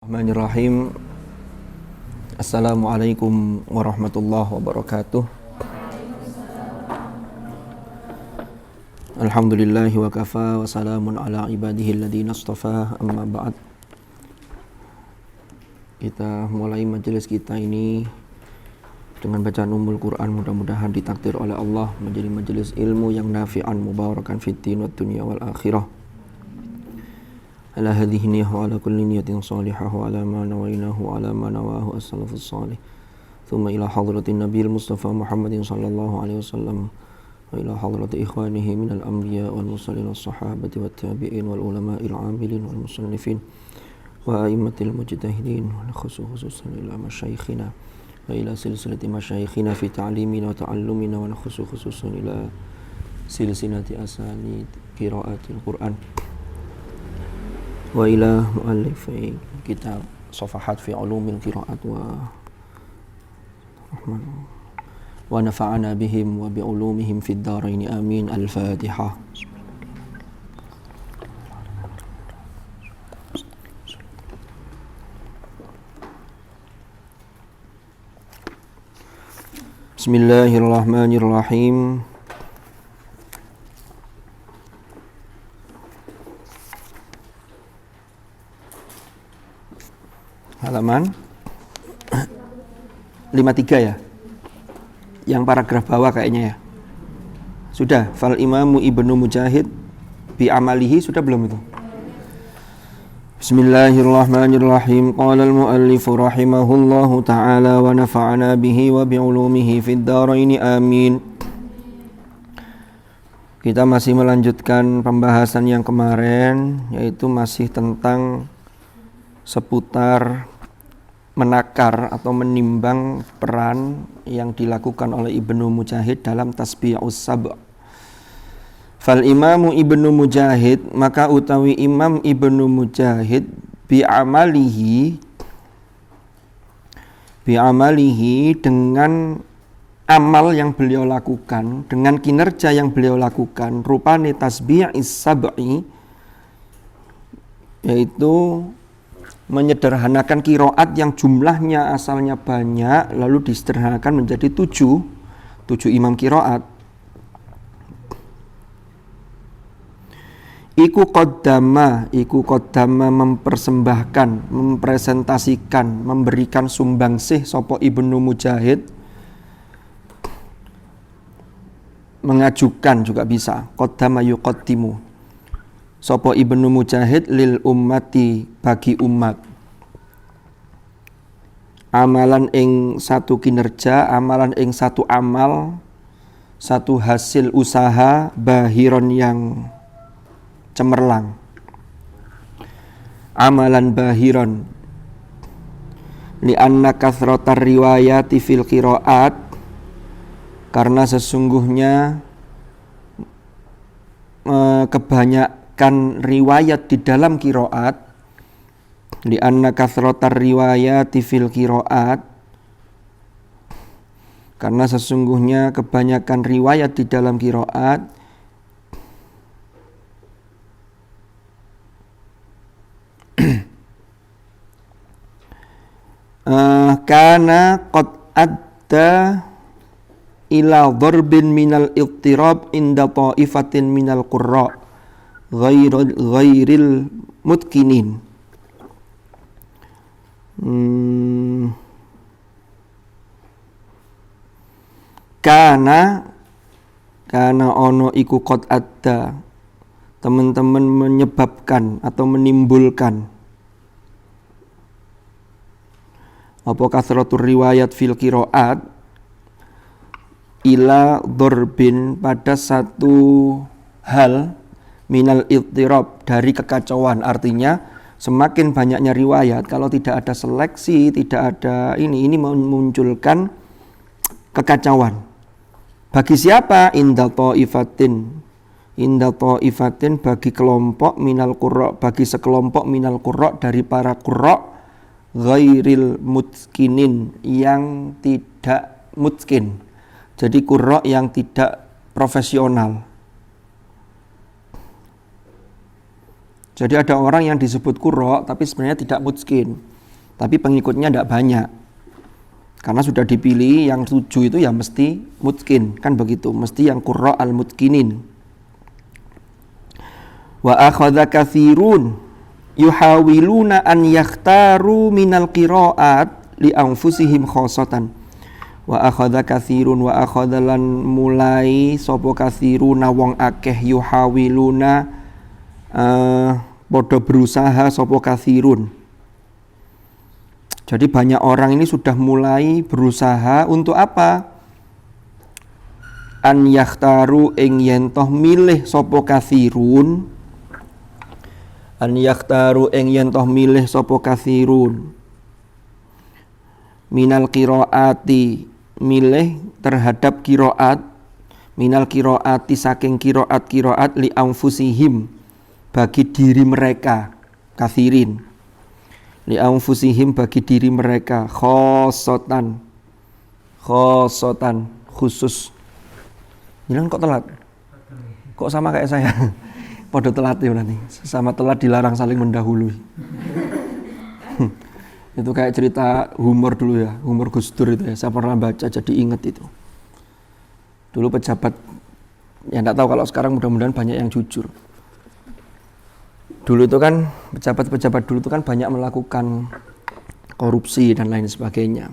Bismillahirrahmanirrahim. Assalamualaikum warahmatullahi wabarakatuh. Alhamdulillahi wa kafa wa salamun ala ibadihi alladhina istafa, amma ba'd. Kita mulai majelis kita ini dengan bacaan Ummul Quran. Mudah-mudahan ditakdir oleh Allah menjadi majelis ilmu yang nafi'an mubarakan fid din wad dunya wal akhirah. Ala hadhihi niyyah wa ala kulli niyatin salihah wa ala ma nawainahu wa ala ma nawahu as-salafus salih. Thumma ila hadratin nabiyil mustafa Muhammadin sallallahu alaihi wasallam wa ila hadrati ikhwanihi minal anbiya wal mursalin was sahabati wat tabi'in wal ulama'il 'amilin wal musannifin wa a'immatil mujtahidin wa khususan ila masyayikhina wa ila silsilati masyayikhina fi ta'limina wa ta'allumina wa khususan ila silsilati asanid qiraatil Qur'an wa ila mu'allifi kitab Safahat fi ulumil qiraat wa nafa'ana bihim wa bi ulumihim fid dharain amin. Al-Fatihah. Bismillahirrahmanirrahim. Halaman 53 ya. Yang paragraf bawah kayaknya ya. Sudah, fal imamu Ibnu Mujahid bi amalihi, sudah belum itu? Bismillahirrahmanirrahim. Qala al-muallif rahimahullahu ta'ala wa nafa'ana bihi wa bi ulumihi fid dharain amin. Kita masih melanjutkan pembahasan yang kemarin, yaitu masih tentang seputar menakar atau menimbang peran yang dilakukan oleh Ibnu Mujahid dalam tasbihus sab'. Fal imamu Ibnu Mujahid, maka utawi Imam Ibnu Mujahid bi amalihi dengan amal yang beliau lakukan, dengan kinerja yang beliau lakukan, rupane tasbihis sab'i, yaitu menyederhanakan qiraat yang jumlahnya asalnya banyak lalu disederhanakan menjadi 7 imam qiraat. Iku qaddama mempersembahkan, mempresentasikan, memberikan sumbangsih sapa Ibnu Mujahid, mengajukan juga bisa, qaddama yuqaddimu sapa Ibnu Mujahid lil ummati, bagi umat, amalan ing satu kinerja, amalan ing satu amal, satu hasil usaha, bahiron yang cemerlang, amalan bahiron, li anna kathratar riwayati fil qiraat, karena sesungguhnya kebanyakan riwayat di dalam qiraat, li anna kathratar riwayati fil qiraat, karena sesungguhnya kebanyakan riwayat di dalam qiraat, kana qad adda ila dharbin minal ittirab inda ta'ifatin minal qurra ghairil mutkinin. Karena ono iku qad adda, teman-teman menyebabkan atau menimbulkan apa kasratur riwayat fil qiraat ila dharbin, pada satu hal, minal ittirab, dari kekacauan. Artinya semakin banyaknya riwayat, kalau tidak ada seleksi, tidak ada ini memunculkan kekacauan. Bagi siapa? Inda ta'ifatin, bagi kelompok, minal qurra, bagi sekelompok, minal qurra, dari para qurra, ghairil mutskinin, yang tidak mutskin. Jadi qurra yang tidak profesional. Jadi ada orang yang disebut qurra tapi sebenarnya tidak mutskin. tapi pengikutnya tidak banyak. Karena sudah dipilih yang 7 itu ya mesti mutkin, kan begitu, mesti yang qurra al-mutkinin. Wa akhadha katsirun yuhawiluna an yakhtaru minal qiraat li anfusihim khossatan. Wa akhadha katsirun wa akhadhalan mulai sapa katsiruna wong akeh yuhawiluna padha berusaha sapa katsirun. Jadi banyak orang ini sudah mulai berusaha untuk apa? An yakhtaru ing yen toh milih sapa katsirun. An yakhtaru ing yen toh milih sapa katsirun. Minal qiraati milih terhadap qiraat, minal qiraati saking qiraat li anfusihim bagi diri mereka katsirin. Li anfusihim bagi diri mereka khosotan khusus. Jangan kok telat? Kok sama kayak saya? Podo telat ya nanti. Sesama telat dilarang saling mendahului. Itu kayak cerita humor dulu ya, humor Gus Dur itu ya. Saya pernah baca jadi inget itu. Dulu pejabat, ya enggak tahu kalau sekarang mudah-mudahan banyak yang jujur. Dulu itu kan pejabat-pejabat dulu itu kan banyak melakukan korupsi dan lain sebagainya.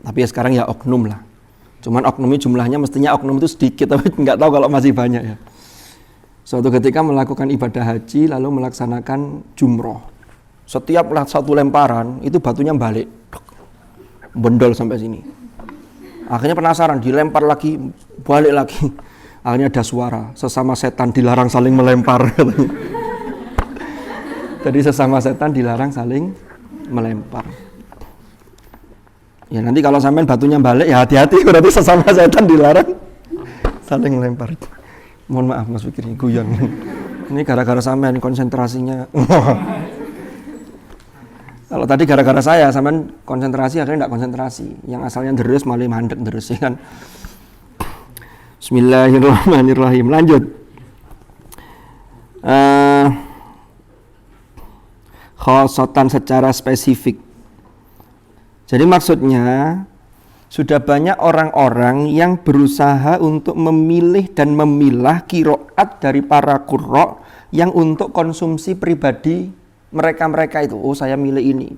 Tapi ya sekarang ya oknum lah. Cuman oknumnya jumlahnya mestinya oknum itu sedikit, tapi nggak tahu kalau masih banyak ya. Suatu ketika melakukan ibadah haji lalu melaksanakan jumroh. Setiap satu lemparan itu batunya balik, bendol sampai sini. Akhirnya penasaran, dilempar lagi, balik lagi. Akhirnya ada suara, sesama setan dilarang saling melempar. Jadi sesama setan dilarang saling melempar. Ya nanti kalau sampean batunya balik ya hati-hati, berarti sesama setan dilarang saling melempar. Mohon maaf Mas Fikri, guyon. Ini gara-gara sampean konsentrasinya. Kalau tadi gara-gara saya sampean konsentrasi akhirnya enggak konsentrasi. Yang asalnya deres malah mandek deres ya kan. Bismillahirrahmanirrahim. Lanjut. Khosotan secara spesifik. Jadi maksudnya sudah banyak orang-orang yang berusaha untuk memilih dan memilah qiraat dari para qurra yang untuk konsumsi pribadi mereka itu. Oh, saya milih ini.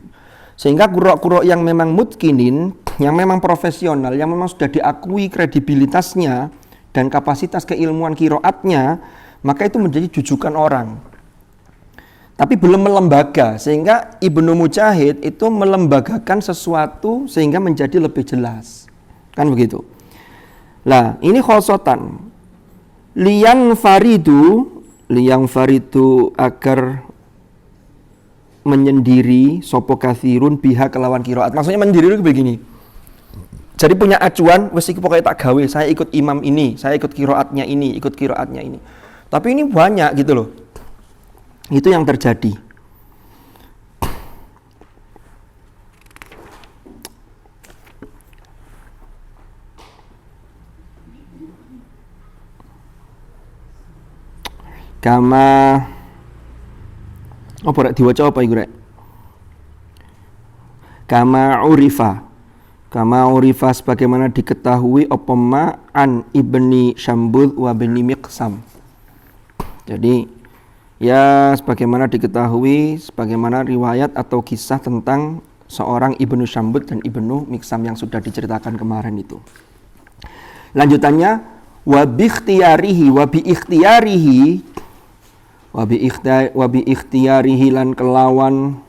Sehingga qurra yang memang mutkinin, yang memang profesional, yang memang sudah diakui kredibilitasnya dan kapasitas keilmuan qiraatnya, maka itu menjadi jujukan orang. Tapi belum melembaga, sehingga Ibnu Mujahid itu melembagakan sesuatu sehingga menjadi lebih jelas. Kan begitu. Lah, ini khosotan. Liyang faridu agar menyendiri sopo kathirun biha kelawan qiraat. Maksudnya menyendiri itu begini. Jadi punya acuan, wes iki pokoknya tak gawe, saya ikut imam ini, saya ikut qiraatnya ini, ikut qiraatnya ini. Tapi ini banyak gitu loh. Itu yang terjadi. Kama apa rek diwaca apa iku rek? Kama urifa sebagaimana diketahui apa ma'an ibni Syambud wa bani Miqsam. Jadi ya sebagaimana diketahui, sebagaimana riwayat atau kisah tentang seorang Ibnu Syambud dan Ibnu Miqsam yang sudah diceritakan kemarin itu. Lanjutannya wa bi ikhtiyarihi lan kelawan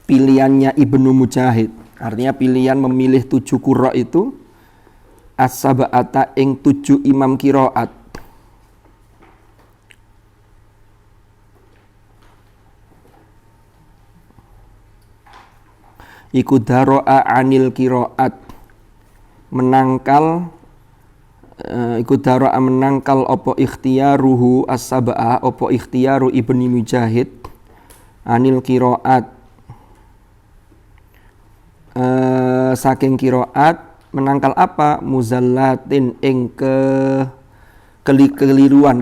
pilihannya Ibnu Mujahid. Artinya pilihan memilih 7 qurra itu as-sab'ata ing 7 imam qiraat. Iku daro'a anil qiraat menangkal opo ikhtiyaruhu as-sab'a opo ikhtiyaru Ibnu Mujahid anil qiraat saking qiraat menangkal apa muzallatin ing kekeliruan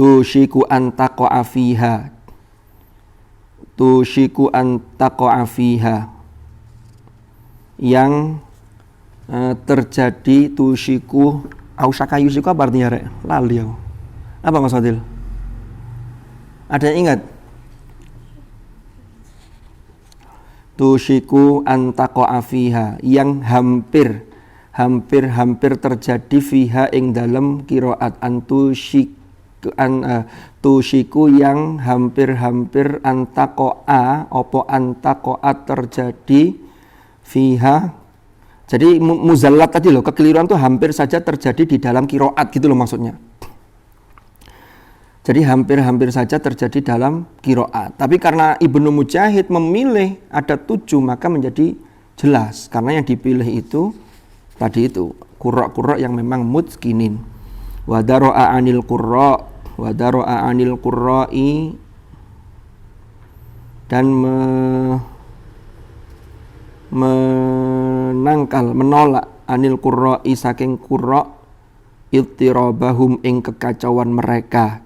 tusyiku an taqa'a fiha. Tusyiku an taqa'a fiha. Yang terjadi tusyiku ausaka yusiku apa artinya rek? Lali aku. Apa Mas Fadil? Ada yang ingat? Tusyiku an taqa'a fiha, yang hampir terjadi fiha ing dalam qiraat tusyiku yang hampir antaqa'a opo antaqa'a terjadi fiha. Jadi muzallat tadi loh, kekeliruan tuh hampir saja terjadi di dalam qiraat gitu loh maksudnya. Jadi hampir saja terjadi dalam qiraat. Tapi karena Ibnu Mujahid memilih ada 7 maka menjadi jelas. Karena yang dipilih itu tadi itu qurra yang memang mutqinin. Wa dara'a 'anil qurra'i dan menolak anil qurra'i saking qurra iltirabahum ing kekacauan mereka.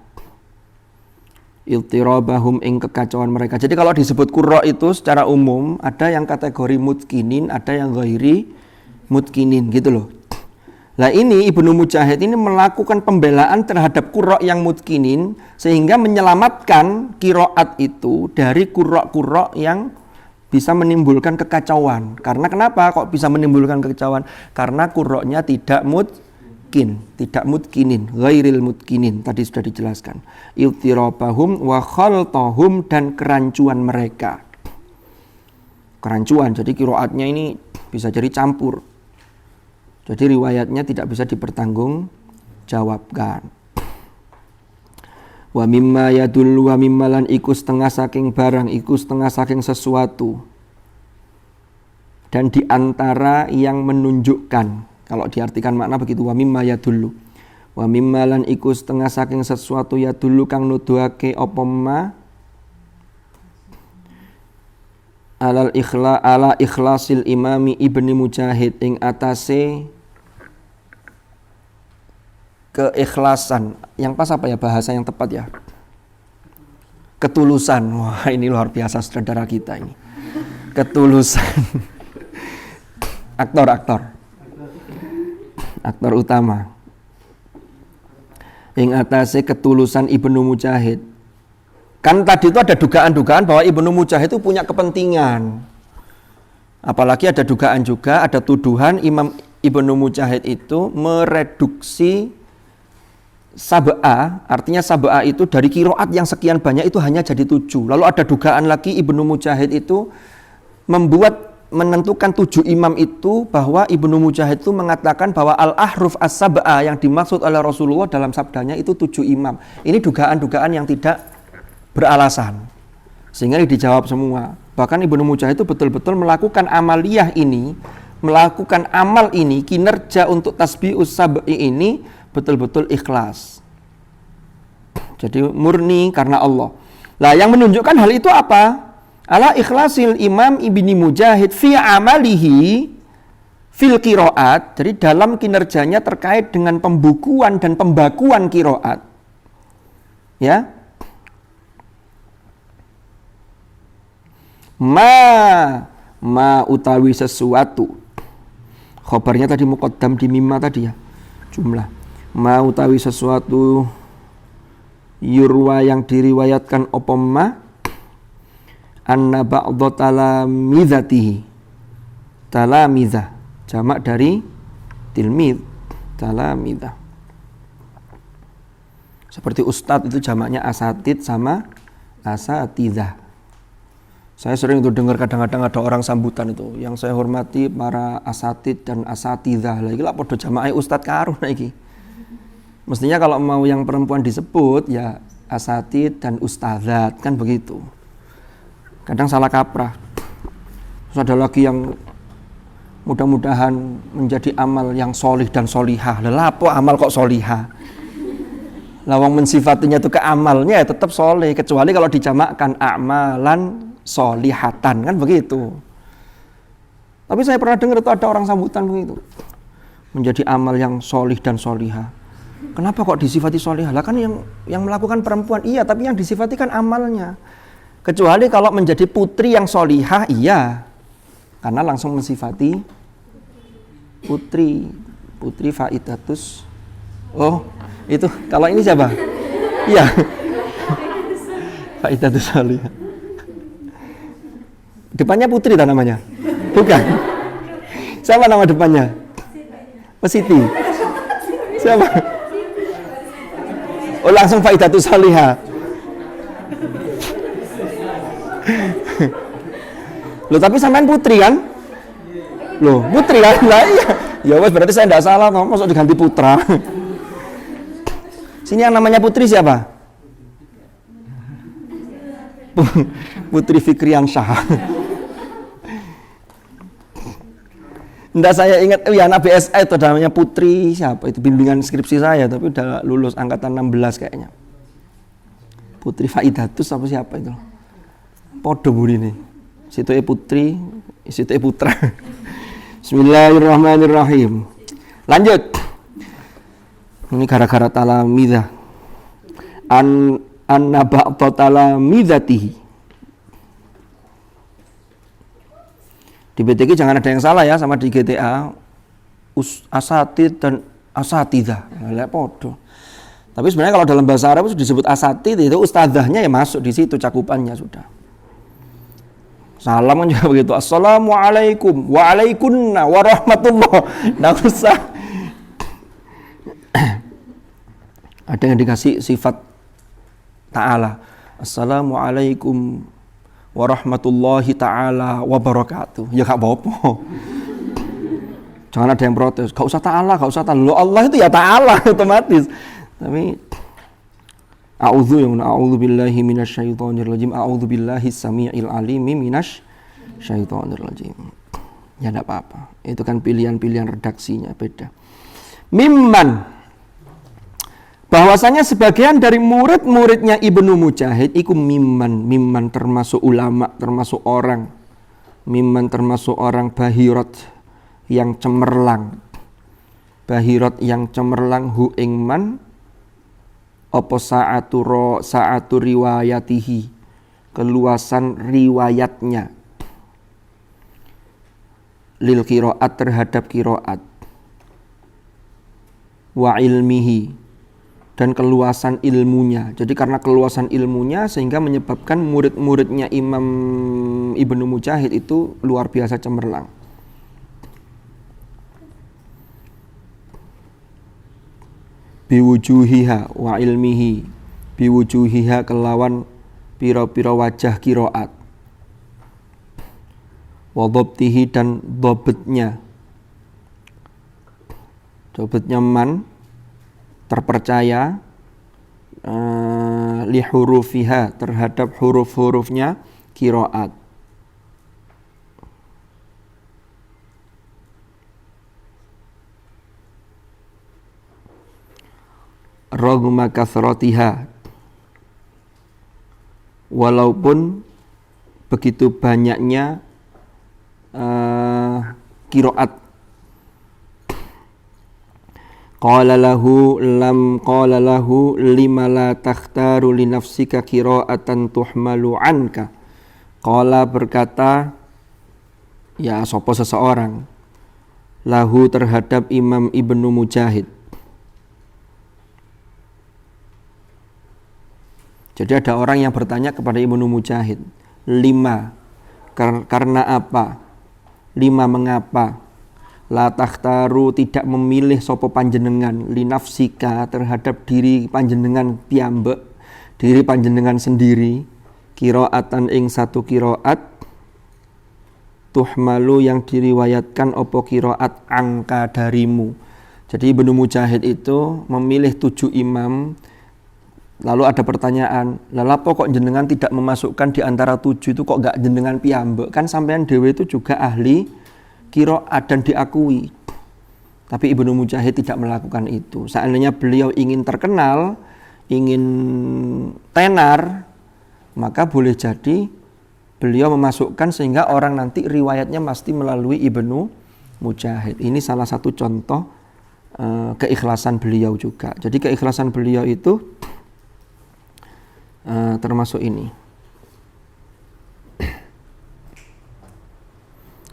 Jadi kalau disebut qurra itu secara umum ada yang kategori mutqinin, ada yang ghairi mutqinin gitu loh. Lah ini Ibnu Mujahid ini melakukan pembelaan terhadap qurra yang mutqinin sehingga menyelamatkan qiraat itu dari qurra yang bisa menimbulkan kekacauan. Karena kenapa kok bisa menimbulkan kekacauan? Karena qurra'nya tidak mutkinin, ghairil mutkinin, tadi sudah dijelaskan. Iltirabahum wa khaltahum, dan kerancuan mereka. Kerancuan, jadi qiraatnya ini bisa jadi campur. Jadi riwayatnya tidak bisa dipertanggungjawabkan. Wa mimma yadullu wa mimmalan iku setengah saking barang, iku setengah saking sesuatu. Dan diantara yang menunjukkan, kalau diartikan makna begitu, wa mimma yadullu. Wa mimmalan iku setengah saking sesuatu yadullu kang nuduhake apa ma ala ikhlasil imami Ibnu Mujahid ing atase keikhlasan. Yang pas apa ya bahasa yang tepat ya? Ketulusan. Wah, ini luar biasa saudara kita ini. Ketulusan. Aktor utama. Ing atase ketulusan Ibnu Mujahid. Kan tadi itu ada dugaan-dugaan bahwa Ibnu Mujahid itu punya kepentingan. Apalagi ada dugaan juga, ada tuduhan Imam Ibnu Mujahid itu mereduksi sab'a, artinya sab'a itu dari qiraat yang sekian banyak itu hanya jadi 7. Lalu ada dugaan lagi Ibnu Mujahid itu menentukan 7 imam itu, bahwa Ibnu Mujahid itu mengatakan bahwa al-ahruf as-sab'a yang dimaksud oleh Rasulullah dalam sabdanya itu 7 imam. Ini dugaan-dugaan yang tidak beralasan. Sehingga dijawab semua. Bahkan Ibnu Mujahid itu betul-betul melakukan amaliyah ini, melakukan amal ini, kinerja untuk tasbihus sab'i ini betul-betul ikhlas. Jadi murni karena Allah. Lah yang menunjukkan hal itu apa? Ala ikhlasil Imam Ibnu Mujahid fi amalihi fil qiraat. Jadi dalam kinerjanya terkait dengan pembukuan dan pembakuan qiraat. Ya. Ma utawi sesuatu. Khobarnya tadi muqaddam di mimma tadi ya. Jumlah. Ma utawi sesuatu yurwa yang diriwayatkan apa ma anna ba'dha talamizatihi. Talamizah jamak dari tilmid, talamizah. Seperti ustadz itu jamaknya asatid sama asatizah. Saya sering itu dengar kadang-kadang ada orang sambutan itu, yang saya hormati para asatid dan asatizah. Lagi lah podo jamaah ustadz karo iki. Mestinya kalau mau yang perempuan disebut ya asatid dan ustadzat, kan begitu. Kadang salah kaprah. Terus ada lagi yang mudah-mudahan menjadi amal yang solih dan solihah. Lah apa amal kok solihah? Lawang mensifatinya itu ke amalnya ya tetap soleh, kecuali kalau dijamakkan amalan solihatan, kan begitu. Tapi saya pernah dengar itu ada orang sambutan begitu, menjadi amal yang solih dan solihah. Kenapa kok disifati solihah? Lah kan yang melakukan perempuan, iya, tapi yang disifati kan amalnya. Kecuali kalau menjadi putri yang solihah, iya. Karena langsung mensifati putri Faidatus. Oh, itu kalau ini siapa? Iya. Faidatus solihah. Depannya putri tak namanya? Bukan. Siapa nama depannya? Siti. Siapa? Oh, langsung Faidatus solihah. Loh, tapi sampean putri kan? Loh, putri kan? Lah iya. Ya wes, berarti saya enggak salah, masuk diganti putra. Sini yang namanya putri siapa? Putri Fikriansyah. Enggak, saya ingat ya anak BSA itu namanya Putri siapa itu, bimbingan skripsi saya, tapi udah lulus angkatan 16 kayaknya. Putri Faidatus apa siapa itu? Podo burine. Situ putri, situ putra. Bismillahirrahmanirrahim. Lanjut. Ini gara-gara talamidah. An-naba'ta talamidatihi. Di BTG jangan ada yang salah ya sama di GTA. Asatid dan asatidah. Lah podo. Tapi sebenarnya kalau dalam bahasa Arab itu disebut asatid, itu ustadzahnya ya masuk di situ cakupannya sudah. Salam kan juga begitu. Assalamualaikum waalaikumna warahmatullah. Nggak usah. Ada yang dikasih sifat ta'ala. Assalamualaikum warahmatullahi ta'ala wabarakatuh. Ya gak apa-apa. Jangan ada yang protes. Gak usah ta'ala, gak usah ta'ala. Loh, Allah itu ya ta'ala otomatis. Tapi a'udzu billahi minasyaitonir rajim. A'udzu billahi samii'il alimi minasyaitonir rajim. Ya enggak apa-apa. Itu kan pilihan-pilihan redaksinya beda. Mimman, bahwasanya sebagian dari murid-muridnya Ibnu Mujahid iku mimman termasuk ulama, termasuk orang. Mimman termasuk orang bahirat yang cemerlang. Bahirat yang cemerlang hu ingman apa sa'atu riwayatihi, keluasan riwayatnya, lil qiraat terhadap qiraat, wa ilmihi dan keluasan ilmunya. Jadi karena keluasan ilmunya sehingga menyebabkan murid-muridnya Imam Ibnu Mujahid itu luar biasa cemerlang. Biwujuhiha wa ilmihi, biwujuhiha kelawan pira-pira wajah qiraat, wa dhabtihi dan dhabetnya. Dhabetnya man terpercaya, li hurufiha terhadap huruf-hurufnya qiraat. Raghma kathratiha, walaupun begitu banyaknya qiraat. Qala lahu lima la takhtaru li nafsika qira'atan tuhmalu anka. Qala berkata, ya sapa seseorang, lahu terhadap Imam Ibnu Mujahid. Jadi ada orang yang bertanya kepada Ibnu Mujahid, lima, karena apa? Lima, mengapa? La takhtaru tidak memilih sopo panjenengan linafsika terhadap diri panjenengan piyambek, diri panjenengan sendiri, qiraatan ing satu qiraat, tuhmalu yang diriwayatkan opo qiraat angka darimu. Jadi Ibnu Mujahid itu memilih 7 imam. Lalu ada pertanyaan, lalapo kok jenengan tidak memasukkan di antara 7 itu, kok gak jenengan piyambek? Kan sampean dhewe itu juga ahli qiraat dan diakui. Tapi Ibnu Mujahid tidak melakukan itu. Seandainya beliau ingin terkenal, ingin tenar, maka boleh jadi beliau memasukkan sehingga orang nanti riwayatnya pasti melalui Ibnu Mujahid. Ini salah satu contoh keikhlasan beliau juga. Jadi keikhlasan beliau itu termasuk ini.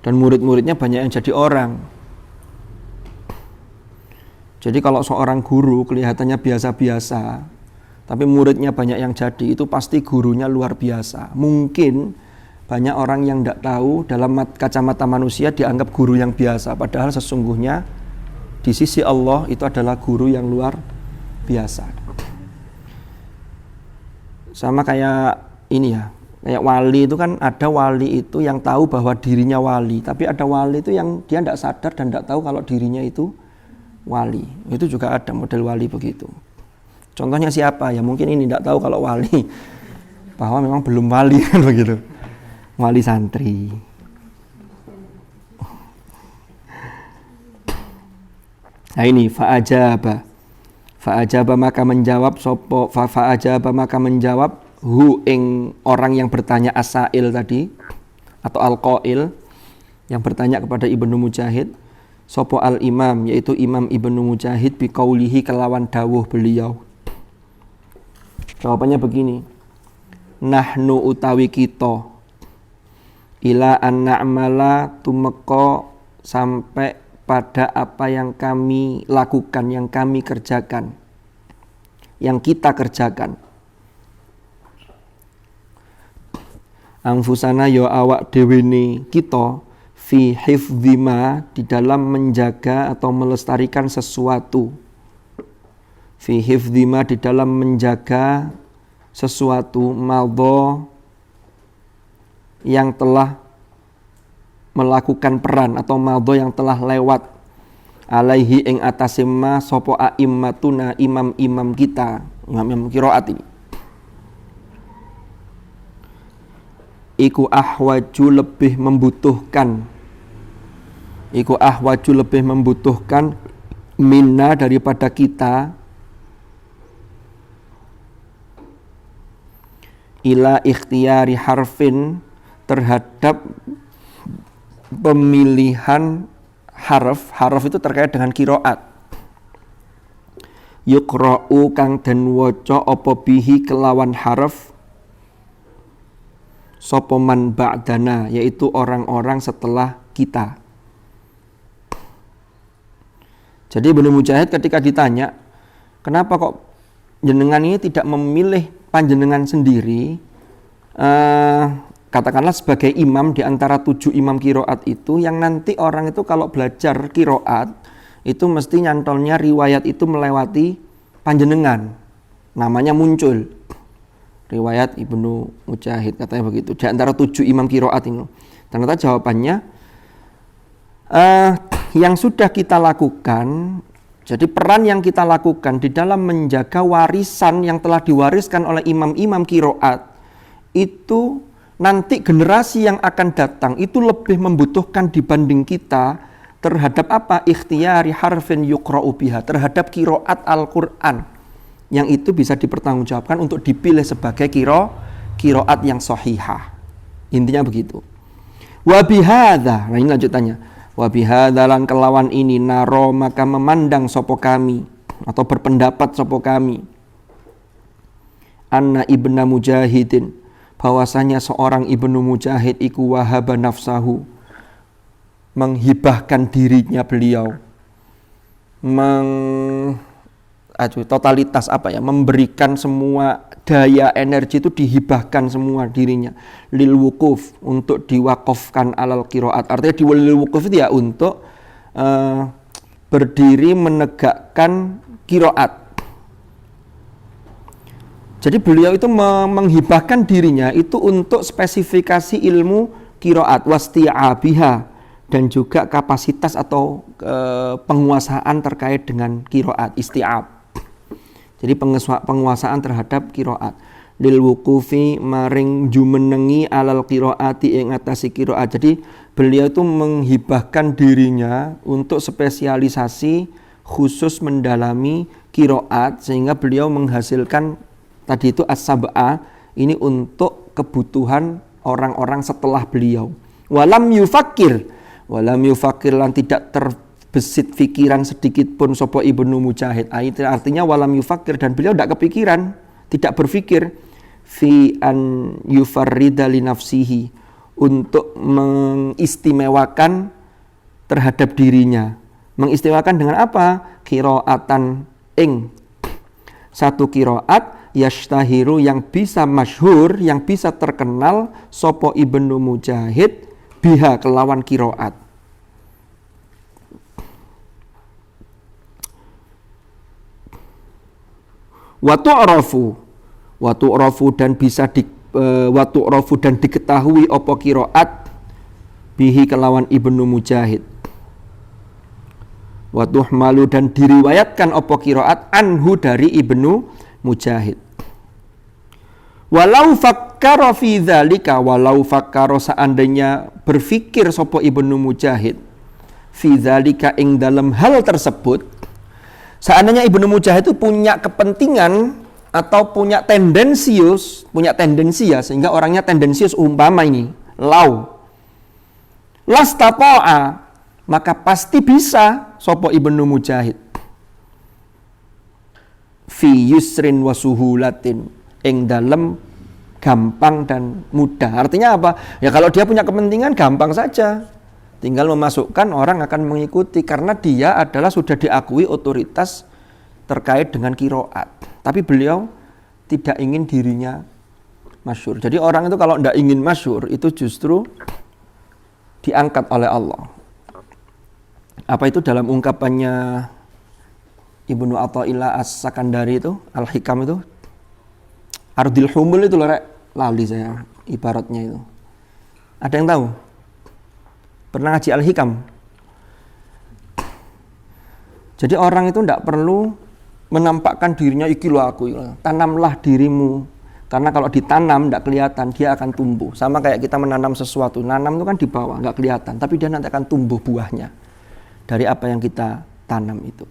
Dan murid-muridnya banyak yang jadi orang. Jadi kalau seorang guru kelihatannya biasa-biasa, tapi muridnya banyak yang jadi, itu pasti gurunya luar biasa. Mungkin banyak orang yang tidak tahu, dalam kacamata manusia dianggap guru yang biasa, padahal sesungguhnya di sisi Allah itu adalah guru yang luar biasa. Sama kayak ini ya, kayak wali itu kan, ada wali itu yang tahu bahwa dirinya wali, tapi ada wali itu yang dia tidak sadar dan tidak tahu kalau dirinya itu wali. Itu juga ada model wali begitu. Contohnya siapa? Ya mungkin ini tidak tahu kalau wali, bahwa memang belum wali kan begitu. Wali santri. Nah ini fa'ajaba maka menjawab sopo fa'ajaba maka menjawab hu ing orang yang bertanya asail tadi atau al-qail yang bertanya kepada Ibnu Mujahid sopo al-imam yaitu Imam Ibnu Mujahid biqaulihi kelawan dawuh beliau. Jawabannya begini. Nahnu utawi kita ila an na'mala tumeka sampai pada apa yang kami lakukan, yang kami kerjakan, yang kita kerjakan. Anfusana yo awak dewene kita fi hifdzima di dalam menjaga atau melestarikan sesuatu. Fi hifdzima di dalam menjaga sesuatu madho yang telah melakukan peran atau madho yang telah lewat alaihi ing atasimma sopo a'immatuna imam-imam kita, imam-imam qiraat ini. Iku ahwaju lebih membutuhkan minna daripada kita ila ikhtiyari harfin terhadap pemilihan harf itu terkait dengan qiraat. Yuqra'u kang den waca apa bihi kelawan harf sapa man ba'dana yaitu orang-orang setelah kita. Jadi Ibnu Mujahid ketika ditanya, kenapa kok jenengan ini tidak memilih panjenengan sendiri, katakanlah sebagai imam di antara 7 imam qiraat itu, yang nanti orang itu kalau belajar qiraat itu mesti nyantolnya riwayat itu melewati panjenengan, namanya muncul riwayat Ibnu Mujahid, katanya begitu, di antara 7 imam qiraat ini. Ternyata jawabannya yang sudah kita lakukan, jadi peran yang kita lakukan di dalam menjaga warisan yang telah diwariskan oleh imam-imam qiraat itu nanti generasi yang akan datang itu lebih membutuhkan dibanding kita terhadap apa? Ikhtiyari harfin yuqra'u biha, terhadap qiraat Al-Qur'an yang itu bisa dipertanggungjawabkan untuk dipilih sebagai qiraat yang sahihah. Intinya begitu. Wa bihadza, nah ini lanjutannya. Wa bihadza lan kelawan ini naro maka memandang sapa kami atau berpendapat sapa kami anna Ibnu Mujahidin bahwasanya seorang Ibnu Mujahid iku wahaba nafsahu menghibahkan dirinya beliau totalitas memberikan semua daya energi itu dihibahkan semua dirinya lil wukuf untuk diwakafkan alal qiraat. Artinya di lil wukuf itu ya untuk berdiri menegakkan qiraat. Jadi beliau itu menghibahkan dirinya itu untuk spesifikasi ilmu qiraat wasti'abiha dan juga kapasitas atau penguasaan terkait dengan qiraat, isti'ab. Jadi penguasaan terhadap qiraat. Lil wukufi maring jumenengi alal qiraati ing atasi qiraat. Jadi beliau itu menghibahkan dirinya untuk spesialisasi khusus mendalami qiraat sehingga beliau menghasilkan tadi itu as-sab'a ini untuk kebutuhan orang-orang setelah beliau. Walam yufakir lan tidak besit pikiran sedikit pun sapa Ibnu Mujahid. Artinya walam yufakir, dan beliau tidak kepikiran, tidak berpikir fi an yufarrida li nafsihi, untuk mengistimewakan terhadap dirinya. Mengistimewakan dengan apa? Qiraatan ing satu qiraat yashtahiru, yang bisa masyhur, yang bisa terkenal sapa Ibnu Mujahid biha, kelawan qiraat. Wa tu'rafu dan bisa dan diketahui apa qiraat bihi kelawan Ibnu Mujahid. Wa tuhmalu dan diriwayatkan apa qiraat anhu dari Ibnu Mujahid. Walau fakkara fi dzalika, walau fakkara seandainya berfikir sapa Ibnu Mujahid fi dzalika ing dalam hal tersebut, seandainya Ibnu Mujahid itu punya kepentingan atau punya tendensi ya, sehingga orangnya tendensius, umpama ini lau lastata'a, maka pasti bisa sapa Ibnu Mujahid fi yusrin wa suhulatin, ing dalem gampang dan mudah. Artinya apa? Ya kalau dia punya kepentingan gampang saja, tinggal memasukkan, orang akan mengikuti karena dia adalah sudah diakui otoritas terkait dengan qiraat. Tapi beliau tidak ingin dirinya masyhur. Jadi orang itu kalau tidak ingin masyhur itu justru diangkat oleh Allah. Apa itu dalam ungkapannya Ibnu Athaillah As-Sakandari itu, Al-Hikam itu, Ardil Humul itu lali saya ibaratnya itu. Ada yang tahu? Pernah ngaji Al-Hikam? Jadi orang itu tidak perlu menampakkan dirinya, iki lo aku, tanamlah dirimu. Karena kalau ditanam tidak kelihatan, dia akan tumbuh. Sama kayak kita menanam sesuatu, nanam itu kan di bawah, nggak kelihatan, tapi dia nanti akan tumbuh buahnya dari apa yang kita tanam itu.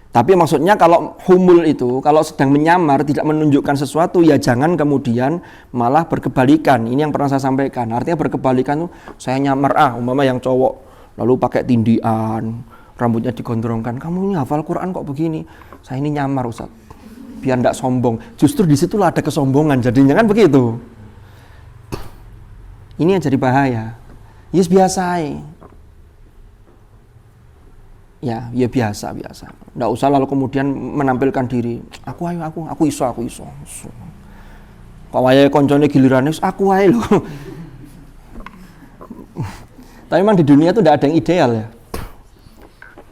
Tapi maksudnya kalau humul itu, kalau sedang menyamar, tidak menunjukkan sesuatu, ya jangan kemudian malah berkebalikan. Ini yang pernah saya sampaikan. Artinya berkebalikan tuh, saya nyamar umpama yang cowok, lalu pakai tindian, rambutnya digondrongkan. Kamu ini hafal Quran kok begini? Saya ini nyamar Ustaz, biar tidak sombong. Justru disitulah ada kesombongan, jadinya kan begitu. Ini yang jadi bahaya. Yes, biasa ya biasa. Nggak usah lalu kemudian menampilkan diri. Aku iso. Kok wayahe koncone giliran aku ae lho. Tapi memang di dunia itu tidak ada yang ideal ya.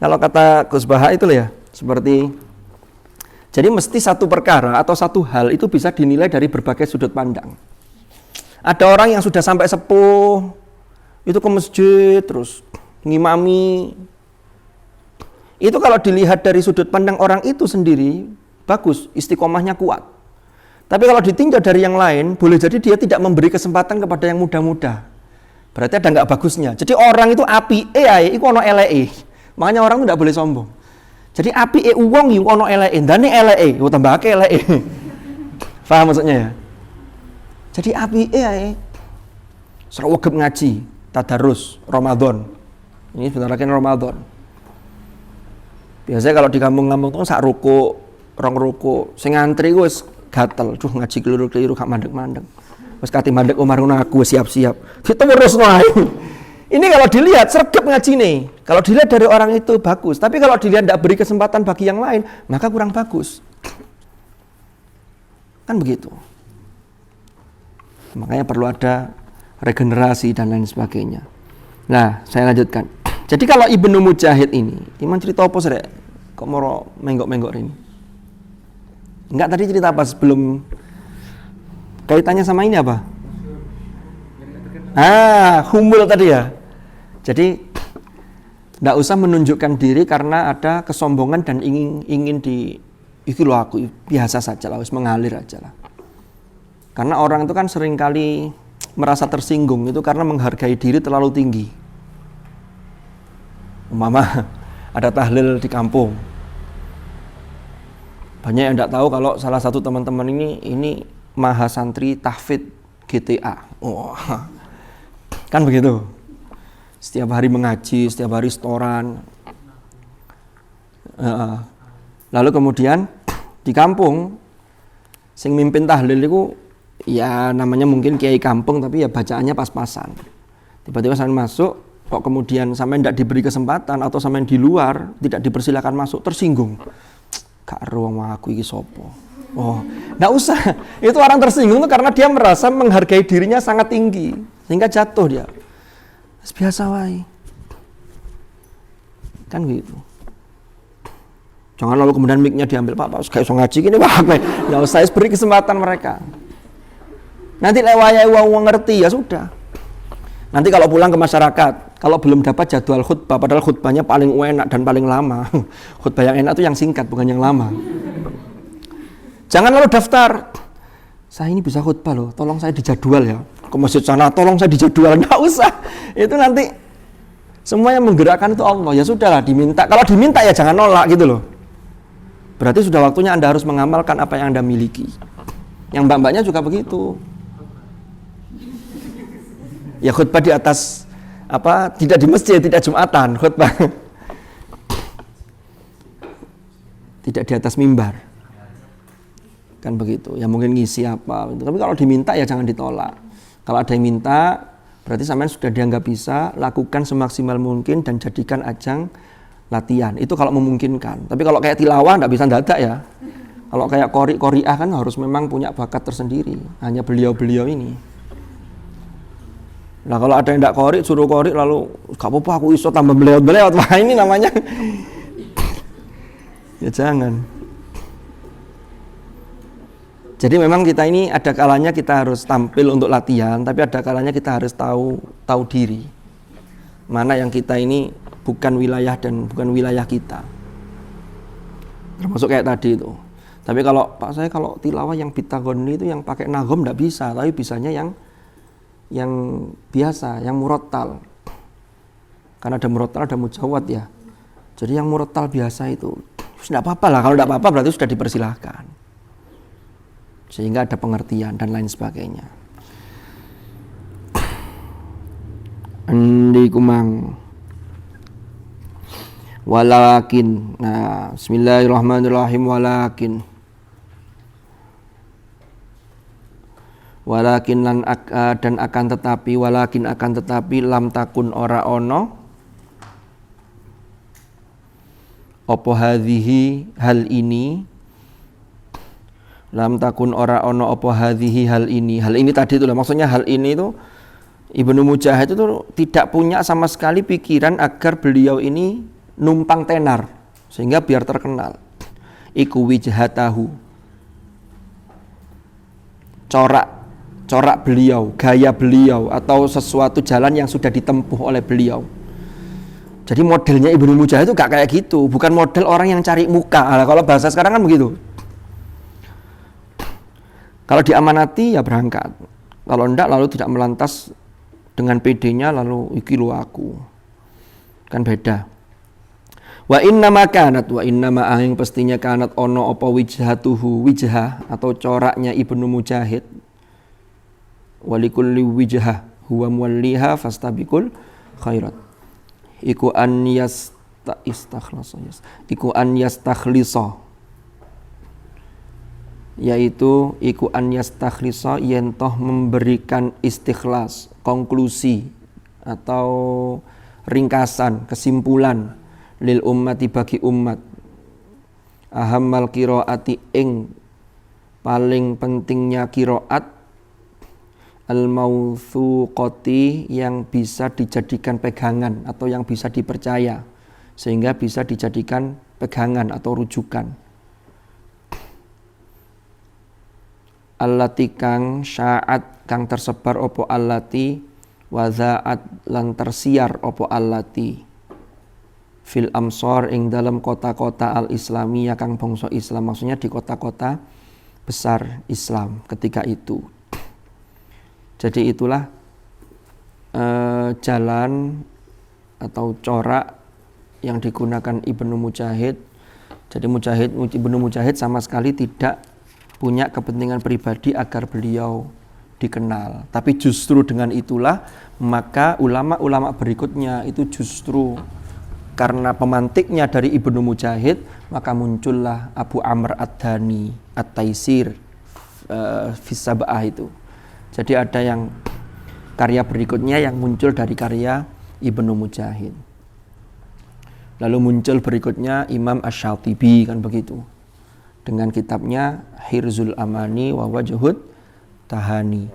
Kalau kata Gus Baha itu ya, seperti jadi mesti satu perkara atau satu hal itu bisa dinilai dari berbagai sudut pandang. Ada orang yang sudah sampai sepuh, itu ke masjid terus ngimami. Itu kalau dilihat dari sudut pandang orang itu sendiri, bagus, istiqomahnya kuat. Tapi kalau ditinjau dari yang lain, boleh jadi dia tidak memberi kesempatan kepada yang muda-muda. Berarti ada nggak bagusnya. Jadi orang itu api, iku ono eleke. Makanya orang itu tidak boleh sombong. Jadi api uang yung ono eleke, ndane eleke, tambah akeh eleke. Paham maksudnya ya? Jadi api serawegep ngaji, tadarus, Ramadan. Ini sebentar lagi Ramadan. Biasanya kalau di kampung-kampung itu sak ruko, rong ruko, sing ngantri wis gatel, ngaji keliru-keliru gak mandek-mandek. Wis kate mandek Umar ngono aku siap-siap. Diterusno ae. Ini kalau dilihat sregep ngajine. Kalau dilihat dari orang itu bagus, tapi kalau dilihat tidak beri kesempatan bagi yang lain, maka kurang bagus. Kan begitu. Makanya perlu ada regenerasi dan lain sebagainya. Nah, saya lanjutkan. Jadi kalau Ibnu Mujahid ini, Iman cerita apa sih? Kok mau menggok-menggok ini? Enggak, tadi cerita apa sebelum kaitannya sama ini apa? Humul tadi ya. Jadi enggak usah menunjukkan diri karena ada kesombongan dan ingin iki loh aku, biasa saja lah, harus mengalir aja lah. Karena orang itu kan seringkali merasa tersinggung itu karena menghargai diri terlalu tinggi. Umpama ada tahlil di kampung, banyak yang tidak tahu kalau salah satu teman-teman ini maha santri tahfidz GTA. Kan begitu. Setiap hari mengaji, setiap hari setoran, Lalu kemudian di kampung sing mimpin tahlil itu ya namanya mungkin kiai kampung tapi ya bacaannya pas-pasan. Tiba-tiba sampean masuk kok kemudian sampean tidak diberi kesempatan atau sampean di luar tidak dipersilakan masuk, tersinggung. Gak ruang aku iki sopo. Oh, enggak usah. Itu orang tersinggung tuh karena dia merasa menghargai dirinya sangat tinggi sehingga jatuh dia. Biasa wae. Kan gitu. Jangan lalu kemudian mic-nya diambil, Pak kayak iso ngaji gini, Pak. Enggak usah, beri kesempatan mereka. Nanti lewaya uang ngerti ya sudah. Nanti kalau pulang ke masyarakat, kalau belum dapat jadwal khutbah, padahal khutbahnya paling enak dan paling lama. Khutbah yang enak itu yang singkat, bukan yang lama. Jangan lalu daftar. Saya ini bisa khutbah loh, tolong saya dijadwal ya. Ke masjid sana, tolong saya dijadwal. Nggak usah. Itu nanti semua yang menggerakkan itu Allah. Ya sudahlah, diminta. Kalau diminta ya jangan nolak gitu loh. Berarti sudah waktunya Anda harus mengamalkan apa yang Anda miliki. Yang mbak-mbaknya juga begitu. Ya khutbah di atas tidak di masjid, tidak Jumatan, khutbah tidak di atas mimbar, kan begitu. Ya mungkin ngisi apa, tapi kalau diminta ya jangan ditolak. Kalau ada yang minta, berarti sampean sudah dianggap bisa, lakukan semaksimal mungkin dan jadikan ajang latihan. Itu kalau memungkinkan. Tapi kalau kayak tilawah nggak bisa dadak ya. Kalau kayak qori'ah kan harus memang punya bakat tersendiri. Hanya beliau-beliau ini. Nah kalau ada yang tidak qori, suruh qori lalu gak apa-apa aku iso tambah beleot-beleot. Wah ini namanya ya jangan. Jadi memang kita ini ada kalanya kita harus tampil untuk latihan, tapi ada kalanya kita harus tahu diri. Mana yang kita ini bukan wilayah dan bukan wilayah kita. Termasuk kayak tadi itu. Tapi kalau Pak saya kalau tilawah yang bitagoni itu yang pakai nagom tidak bisa, tapi bisanya yang biasa, yang murattal. Karena ada murattal, ada mujawad ya. Jadi yang murattal biasa itu tidak apa-apa lah. Kalau tidak apa-apa berarti sudah dipersilahkan. Sehingga ada pengertian dan lain sebagainya. Andi kumang. Walakin. Nah, bismillahirrahmanirrahim. Walakin dan akan tetapi lam takun ora ono opo hadhihi hal ini lam takun ora ono opo hadhihi hal ini tadi itu lah, maksudnya hal ini itu Ibnu Mujahid itu tidak punya sama sekali pikiran agar beliau ini numpang tenar sehingga biar terkenal. Iku wijhatahu, corak beliau, gaya beliau atau sesuatu jalan yang sudah ditempuh oleh beliau. Jadi modelnya Ibnu Mujahid itu gak kayak gitu, bukan model orang yang cari muka. Nah, kalau bahasa sekarang kan begitu. Kalau diamanati ya berangkat. Kalau enggak lalu tidak melantas dengan PD-nya lalu iki lu aku. Kan beda. Wa innama aing pastinya kanat ono apa wijhatuhu, wijhah atau coraknya Ibnu Mujahid. Walikulli wijhah huwa muwalliha fastabiqul khairat. Iku an yastakhlisa yaitu iku an yastakhlisa yen toh memberikan istikhlas, konklusi atau ringkasan, kesimpulan lil ummati bagi umat ahammal qiraati ing paling pentingnya qiraat al-mawthuqati yang bisa dijadikan pegangan atau yang bisa dipercaya sehingga bisa dijadikan pegangan atau rujukan. Allati kang sya'at kang tersebar opo allati wa za'at lan tersiar opo allati fil amsor ing dalam kota-kota al-islamiyah kang bangsa Islam, maksudnya di kota-kota besar Islam ketika itu. Jadi itulah jalan atau corak yang digunakan Ibnu Mujahid. Jadi Ibnu Mujahid sama sekali tidak punya kepentingan pribadi agar beliau dikenal. Tapi justru dengan itulah maka ulama-ulama berikutnya itu justru karena pemantiknya dari Ibnu Mujahid, maka muncullah Abu Amr Ad-Dhani At-Taisir fi Sab'ah itu. Jadi ada yang karya berikutnya yang muncul dari karya Ibnu Mujahid. Lalu muncul berikutnya Imam Asy-Syatibi, kan begitu, dengan kitabnya Hirzul Amani wa Wajhut Tahani.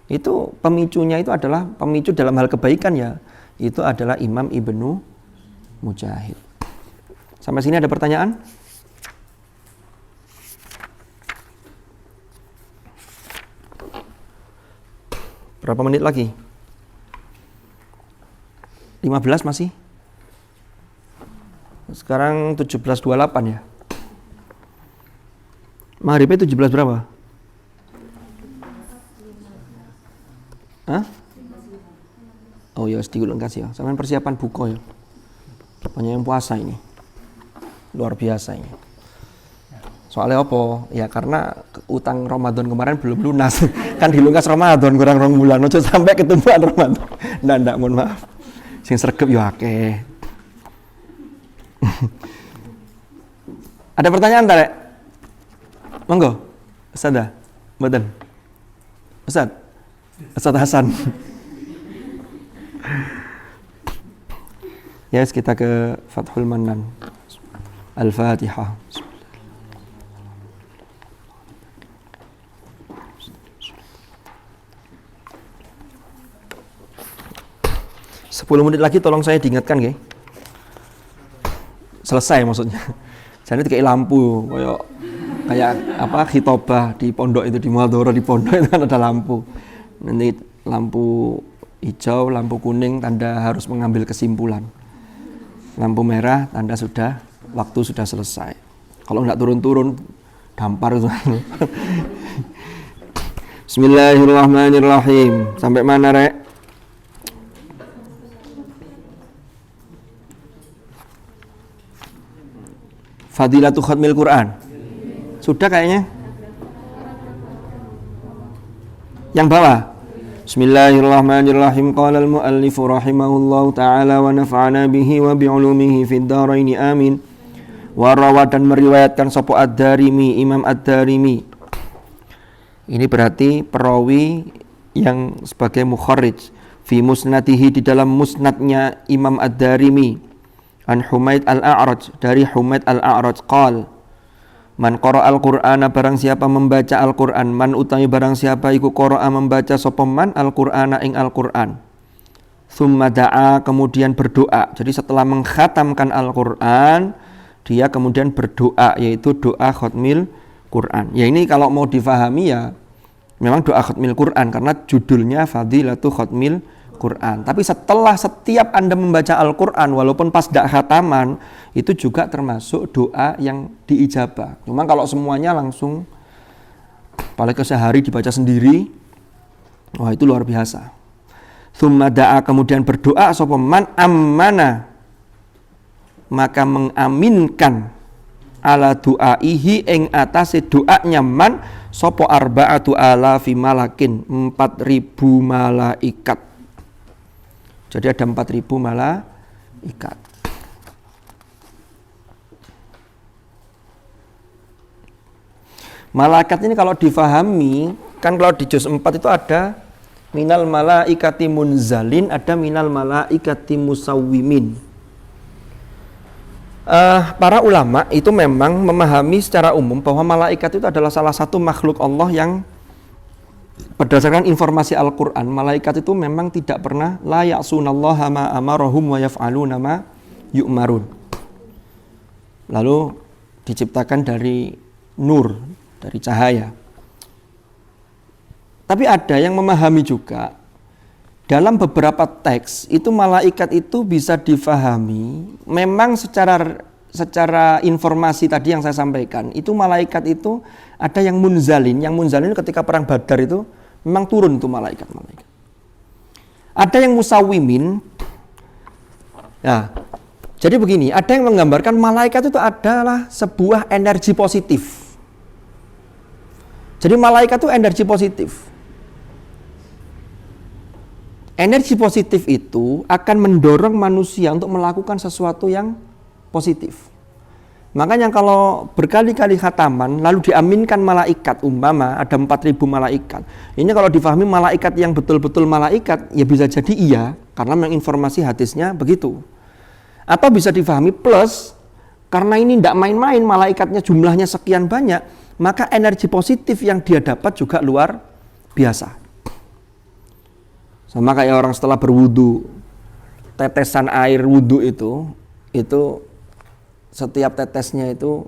Itu pemicunya itu adalah pemicu dalam hal kebaikan ya. Itu adalah Imam Ibnu Mujahid. Sampai sini ada pertanyaan? Berapa menit lagi? 15 masih? Sekarang 17.28 ya. Maghribnya 17 berapa? Hah? Oh ya, sedikit kasih ya. Sampai persiapan buka ya. Banyak yang puasa ini. Luar biasa ini. Soalnya apa? Ya karena utang Ramadan kemarin belum lunas. Kan dilungkas Ramadan kurang 2 bulan. Ojo sampai ketumbuhan Ramadan. Ndak, mohon maaf. Sing sregep yo akeh. Ada pertanyaan tak? Monggo. Ustaz dah. Mboten. Ustaz Hasan. Ya, kita ke Fathul Mannan. Al-Fatihah. 10 menit lagi tolong saya diingatkan nggih. Selesai maksudnya. Jadi kayak lampu kayak apa khitobah di pondok itu, di muhadharah di pondok itu kan ada lampu. Nanti lampu hijau, lampu kuning tanda harus mengambil kesimpulan. Lampu merah tanda sudah waktu sudah selesai. Kalau enggak turun-turun dampar itu. Bismillahirrahmanirrahim. Sampai mana, Rek? Fadilatu Khatmil Quran. Sudah kayaknya. Yang bawah. Bismillahirrahmanirrahim. Qala al-muallif rahimahullahu taala wa nafa'ana bihi wa bi'ulumihi fid dharain amin. Wa rawat dan meriwayatkan sapa Ad-Darimi, Imam Ad-Darimi. Ini berarti perawi yang sebagai mukharrij fi musnadihi, di dalam musnadnya Imam Ad-Darimi. An Humaid al-A'raj, dari Humaid al-A'raj qal, man qara'a al-Qur'ana, barang siapa membaca Al-Qur'an, man utawi barang siapa iku qara'a membaca sapa man al-Qur'ana ing Al-Qur'an, tsumma da'a, kemudian berdoa. Jadi setelah mengkhatamkan Al-Qur'an dia kemudian berdoa, yaitu doa khatmil Qur'an. Ya ini kalau mau difahami ya memang doa khatmil Qur'an karena judulnya Fadilatu Khatmil Quran. Tapi setelah setiap Anda membaca Al-Quran, walaupun pas dak khataman, itu juga termasuk doa yang diijabah. Cuma kalau semuanya langsung, apalagi sehari dibaca sendiri, wah itu luar biasa. Tsumma da'a, kemudian berdoa sapa man ammana, maka mengaminkan ala du'aihi ing atase doanya man sapa arba'atu alafi malakin, 4.000 malaikat. Jadi ada 4.000 malaikat. Malaikat ini kalau difahami, kan kalau di juz 4 itu ada minal malaikati munzalin, ada minal malaikati musawwimin. Para ulama itu memang memahami secara umum bahwa malaikat itu adalah salah satu makhluk Allah yang berdasarkan informasi Al-Quran, malaikat itu memang tidak pernah la ya'sunallaha ma amarahum wa yaf'aluna ma yu'marun. Lalu diciptakan dari nur, dari cahaya. Tapi ada yang memahami juga dalam beberapa teks itu malaikat itu bisa difahami memang secara informasi tadi yang saya sampaikan, itu malaikat itu ada yang munzalin. Yang munzalin ketika perang Badar itu memang turun itu malaikat. Ada yang musawwimin. Nah, jadi begini, ada yang menggambarkan malaikat itu adalah sebuah energi positif. Jadi malaikat itu energi positif. Energi positif itu akan mendorong manusia untuk melakukan sesuatu yang positif. Makanya kalau berkali-kali khataman lalu diaminkan malaikat, umpama ada 4.000 malaikat. Ini kalau difahami malaikat yang betul-betul malaikat, ya bisa jadi iya, karena memang informasi hadisnya begitu. Atau bisa difahami plus, karena ini tidak main-main, malaikatnya jumlahnya sekian banyak, maka energi positif yang dia dapat juga luar biasa. Sama kayak orang setelah berwudu, tetesan air wudu itu setiap tetesnya itu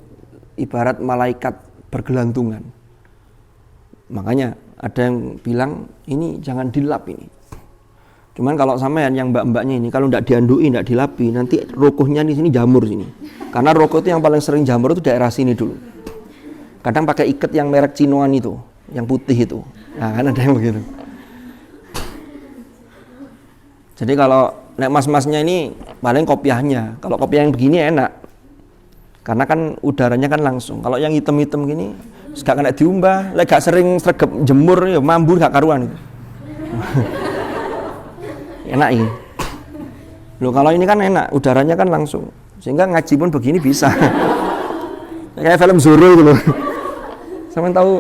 ibarat malaikat bergelantungan. Makanya ada yang bilang ini jangan dilap ini. Cuman kalau sampean yang mbak-mbaknya ini kalau tidak diandui, tidak dilapi, nanti rokohnya di sini jamur sini. Karena rokok itu yang paling sering jamur itu daerah sini dulu. Kadang pakai ikat yang merek Cinoan itu, yang putih itu. Nah, kan ada yang begitu. Jadi kalau mas-masnya ini paling kopiahnya. Kalau kopiah yang begini enak. Karena kan udaranya kan langsung. Kalau yang hitam-hitam gini, gak kena diumbah, gak sering sregep jemur, ya mambu gak karuan. Enak ini. Loh kalau ini kan enak, udaranya kan langsung. Sehingga ngaji pun begini bisa. Kayak film Zorro itu loh. Sampeyan tahu?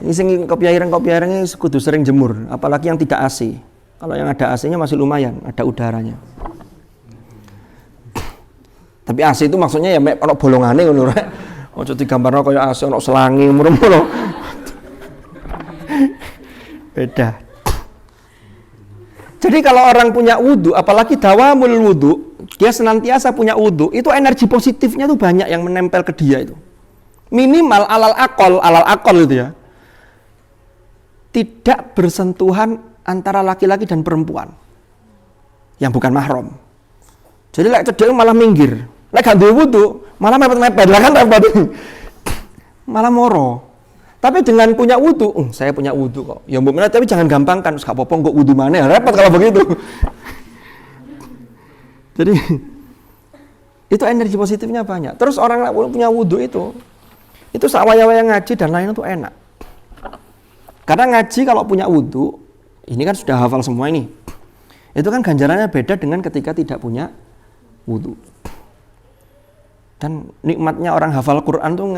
Ini sing kopi airnya kudu sering jemur, apalagi yang tidak AC. Kalau yang ada AC-nya masih lumayan, ada udaranya. Tapi AC itu maksudnya ya mek ono bolongane ngono rek. Ojo digambarno kaya AC ono selangi murmur. Beda. Jadi kalau orang punya wudu, apalagi dawamul wudu, dia senantiasa punya wudu, itu energi positifnya tuh banyak yang menempel ke dia itu. Minimal alal akol itu ya. Tidak bersentuhan antara laki-laki dan perempuan yang bukan mahram. Jadi lek cedek malah minggir. Lek gak duwe wudu, malah mepet-mepet. Lah kan repot. Malah moro. Tapi dengan punya wudu, saya punya wudu kok. Ya mbok menawa tapi jangan gampangkan, gak apa-apa kok wudu maneh. Repot kalau begitu. Jadi itu energi positifnya banyak. Terus orang punya wudu itu sawaya-waya ngaji dan lain itu enak. Karena ngaji kalau punya wudu, ini kan sudah hafal semua ini. Itu kan ganjarannya beda dengan ketika tidak punya wudu. Dan nikmatnya orang hafal Quran tuh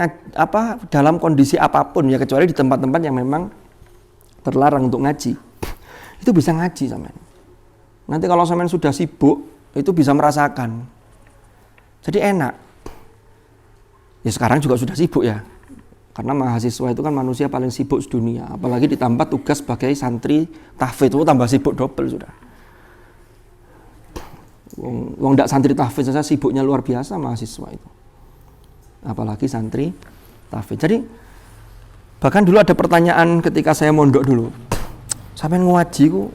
dalam kondisi apapun ya, kecuali di tempat-tempat yang memang terlarang untuk ngaji. Itu bisa ngaji sampean. Nanti kalau sampean sudah sibuk, itu bisa merasakan. Jadi enak. Ya sekarang juga sudah sibuk ya. Karena mahasiswa itu kan manusia paling sibuk sedunia. Apalagi ditambah tugas sebagai santri tahfidz, itu tambah sibuk double sudah. Wong ndak santri tahfidz saja sibuknya luar biasa mahasiswa itu. Apalagi santri tahfidz. Jadi bahkan dulu ada pertanyaan ketika saya mondok dulu. Sampeyan ngaji ku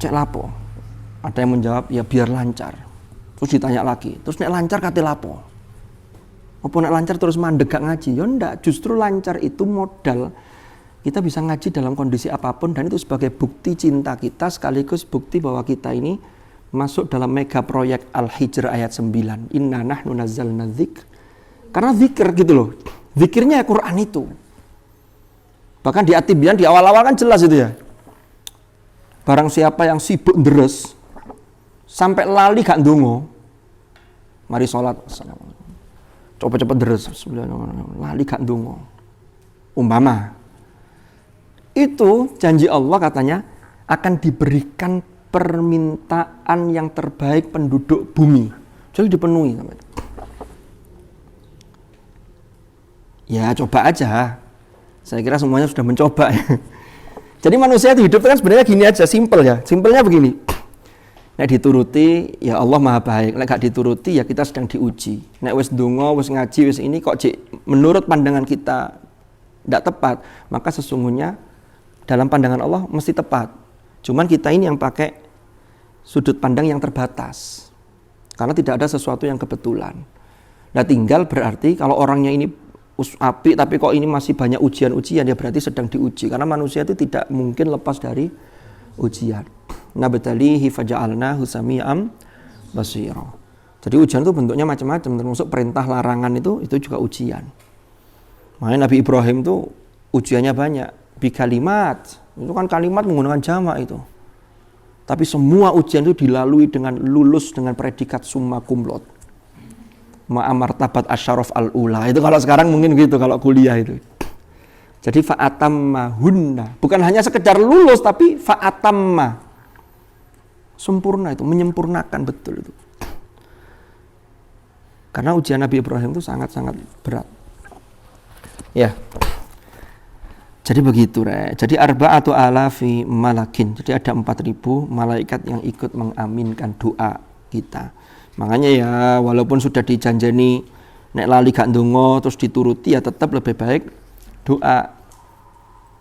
cek lapo? Ada yang menjawab ya biar lancar. Terus ditanya lagi, terus nek lancar kate lapo? Apa nek lancar terus mandek gak ngaji? Ya ndak, justru lancar itu modal. Kita bisa ngaji dalam kondisi apapun dan itu sebagai bukti cinta kita sekaligus bukti bahwa kita ini masuk dalam mega proyek Al-Hijr ayat 9. Inna nahnu nazzalna dzikr. Karena zikir gitu loh. Zikirnya Quran itu. Bahkan di At-Tibyan di awal-awal kan jelas itu ya. Barang siapa yang sibuk deres sampai lali gak ndonga, mari salat. Assalamualaikum. Cepet-cepet deres, lali gak ndonga. Umpama itu janji Allah katanya akan diberikan permintaan yang terbaik penduduk bumi. Jadi dipenuhi sampai. Ya coba aja. Saya kira semuanya sudah mencoba ya. Jadi manusia itu hidup kan sebenarnya gini aja, simpel ya. Simpelnya begini. Nek dituruti, ya Allah maha baik. Nek gak dituruti, ya kita sedang diuji. Nek wis ndonga, wis ngaji, wis ini kok menurut pandangan kita tidak tepat, maka sesungguhnya dalam pandangan Allah mesti tepat. Cuman kita ini yang pakai sudut pandang yang terbatas. Karena tidak ada sesuatu yang kebetulan. Nah tinggal berarti kalau orangnya ini apik tapi kok ini masih banyak ujian-ujian, ya berarti sedang diuji. Karena manusia itu tidak mungkin lepas dari ujian. Nabtalihi faja'alnahu sami'an basira. Jadi ujian itu bentuknya macam-macam, termasuk perintah larangan itu juga ujian. Makanya Nabi Ibrahim itu ujiannya banyak. Bi kalimat, itu kan kalimat menggunakan jamak itu. Tapi semua ujian itu dilalui dengan lulus dengan predikat summa cum laude. Ma'amartabat asyaraf al-ula. Itu kalau sekarang mungkin gitu kalau kuliah itu. Jadi fa'atammahunna. Bukan hanya sekedar lulus tapi fa'atamma. Sempurna itu, menyempurnakan betul itu. Karena ujian Nabi Ibrahim itu sangat-sangat berat. Ya. Jadi begitu, Jadi arba'atu alafi malakin. Jadi ada 4.000 malaikat yang ikut mengaminkan doa kita. Makanya ya walaupun sudah dijanjeni nek lali gak ndonga terus dituruti ya tetap lebih baik doa.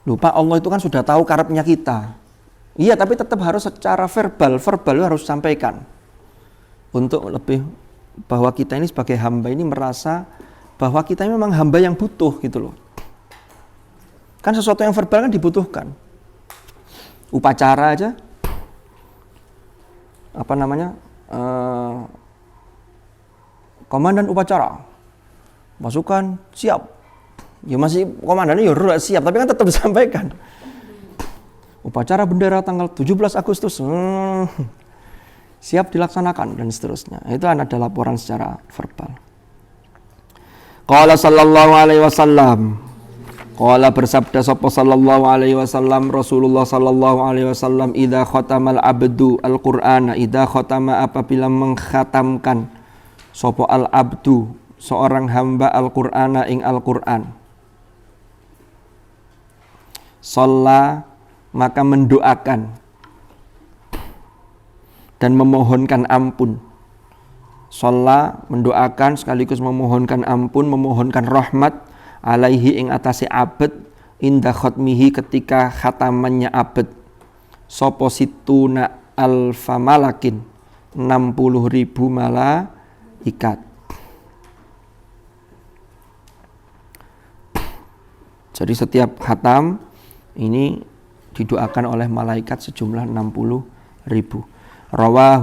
Lupa Allah itu kan sudah tahu karepnya kita. Iya, tapi tetap harus secara verbal harus sampaikan. Untuk lebih bahwa kita ini sebagai hamba ini merasa bahwa kita ini memang hamba yang butuh gitu loh. Kan sesuatu yang verbal kan dibutuhkan. Upacara aja. Komandan upacara. Pasukan siap. Ya masih komandannya ya siap, tapi kan tetap disampaikan. Upacara bendera tanggal 17 Agustus. Siap dilaksanakan dan seterusnya. Itu ada laporan secara verbal. Qala sallallahu alaihi wasallam. Qala bersabda sapa sallallahu alaihi wasallam Rasulullah sallallahu alaihi wasallam idza khatamal abdu al-Qur'ana idza khatama apabila mengkhatamkan sapa al-abdu seorang hamba al-Qur'ana ing al-Qur'an shalla maka mendoakan dan memohonkan ampun. Shalla mendoakan sekaligus memohonkan ampun, memohonkan rahmat alaihi ing atase abad inda khatmihi ketika khatamannya abad sapa situna alfa malakin 60.000 malaikat. Jadi setiap khatam ini didoakan oleh malaikat sejumlah 60.000. Rawa